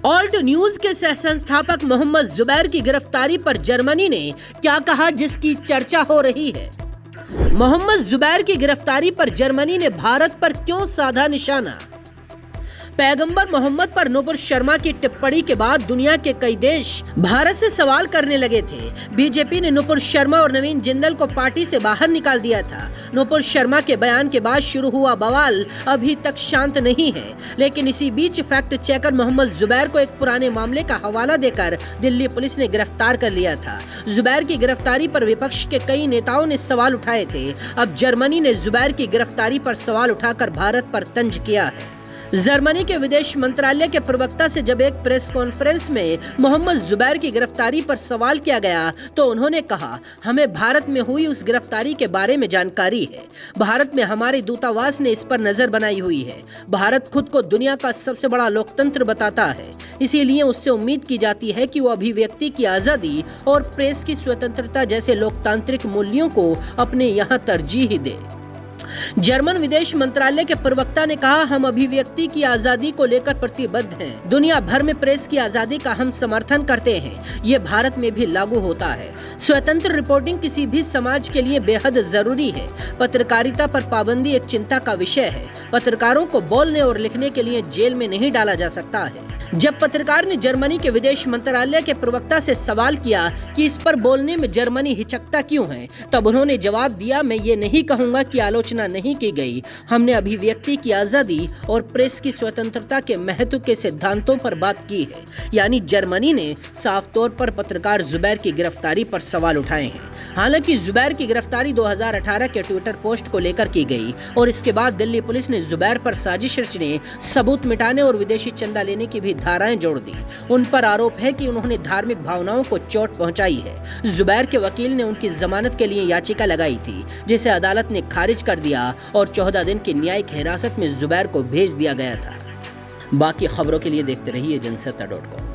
Alt news के सह संस्थापक मोहम्मद जुबैर की गिरफ्तारी पर जर्मनी ने क्या कहा, जिसकी चर्चा हो रही है। मोहम्मद जुबैर की गिरफ्तारी पर जर्मनी ने भारत पर क्यों साधा निशाना। पैगंबर मोहम्मद पर नुपुर शर्मा की टिप्पणी के बाद दुनिया के कई देश भारत से सवाल करने लगे थे। बीजेपी ने नुपुर शर्मा और नवीन जिंदल को पार्टी से बाहर निकाल दिया था। नुपुर शर्मा के बयान के बाद शुरू हुआ बवाल अभी तक शांत नहीं है, लेकिन इसी बीच फैक्ट चेकर मोहम्मद जुबैर को एक पुराने मामले का हवाला देकर दिल्ली पुलिस ने गिरफ्तार कर लिया था। जुबैर की गिरफ्तारी पर विपक्ष के कई नेताओं ने सवाल उठाए थे। अब जर्मनी ने जुबैर की गिरफ्तारी पर सवाल उठाकर भारत पर तंज किया है। जर्मनी के विदेश मंत्रालय के प्रवक्ता से जब एक प्रेस कॉन्फ्रेंस में मोहम्मद जुबैर की गिरफ्तारी पर सवाल किया गया तो उन्होंने कहा, हमें भारत में हुई उस गिरफ्तारी के बारे में जानकारी है। भारत में हमारे दूतावास ने इस पर नजर बनाई हुई है। भारत खुद को दुनिया का सबसे बड़ा लोकतंत्र बताता है, इसीलिए उससे उम्मीद की जाती है कि वो अभिव्यक्ति की आजादी और प्रेस की स्वतंत्रता जैसे लोकतांत्रिक मूल्यों को अपने यहाँ तरजीह दे। जर्मन विदेश मंत्रालय के प्रवक्ता ने कहा, हम अभिव्यक्ति की आजादी को लेकर प्रतिबद्ध हैं। दुनिया भर में प्रेस की आजादी का हम समर्थन करते हैं। ये भारत में भी लागू होता है। स्वतंत्र रिपोर्टिंग किसी भी समाज के लिए बेहद जरूरी है। पत्रकारिता पर पाबंदी एक चिंता का विषय है। पत्रकारों को बोलने और लिखने के लिए जेल में नहीं डाला जा सकता है। जब पत्रकार ने जर्मनी के विदेश मंत्रालय के प्रवक्ता से सवाल किया कि इस पर बोलने में जर्मनी हिचकता क्यों है, तब उन्होंने जवाब दिया, मैं ये नहीं कहूंगा कि आलोचना नहीं की गई। हमने अभिव्यक्ति की आजादी और प्रेस की स्वतंत्रता के महत्व के सिद्धांतों पर बात की है। यानी जर्मनी ने साफ तौर पर पत्रकार जुबैर की गिरफ्तारी पर सवाल उठाए हैं। हालांकि जुबैर की गिरफ्तारी 2018 के ट्विटर पोस्ट को लेकर की गई और इसके बाद दिल्ली पुलिस ने जुबैर पर साजिश रचने, सबूत मिटाने और विदेशी चंदा लेने की भी धाराएं जोड़ दी। उन पर आरोप है कि उन्होंने धार्मिक भावनाओं को चोट पहुंचाई है। जुबैर के वकील ने उनकी जमानत के लिए याचिका लगाई थी, जिसे अदालत ने खारिज कर दिया और 14 दिन की न्यायिक हिरासत में जुबैर को भेज दिया गया था। बाकी खबरों के लिए देखते रहिए जनसत्ता.com।